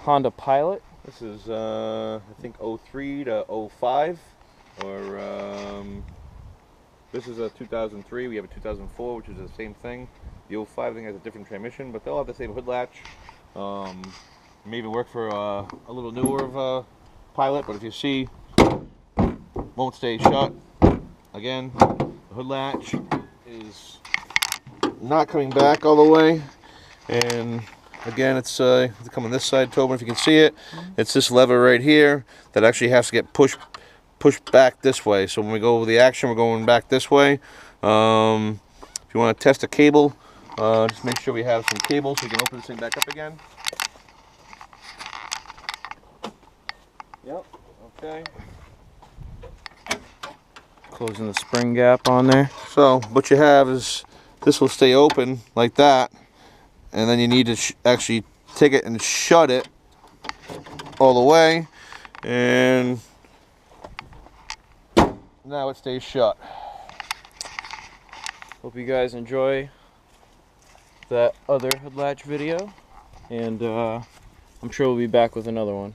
Honda Pilot. This is, I think, 03 to 05, or this is a 2003. We have a 2004, which is the same thing. The 05 thing has a different transmission, but they'll have the same hood latch. Maybe work for a little newer of a Pilot, but if you see, won't stay shut. Again, the hood latch is not coming back all the way, and again, it's coming this side, Tobin, if you can see it. It's this lever right here that actually has to get pushed back this way. So when we go over the action, we're going back this way. If you want to test a cable, just make sure we have some cables so we can open this thing back up again. Yep, okay. Closing the spring gap on there. So what you have is this will stay open like that, and then you need to actually take it and shut it all the way, and now it stays shut. Hope you guys enjoy that other hood latch video, and I'm sure we'll be back with another one.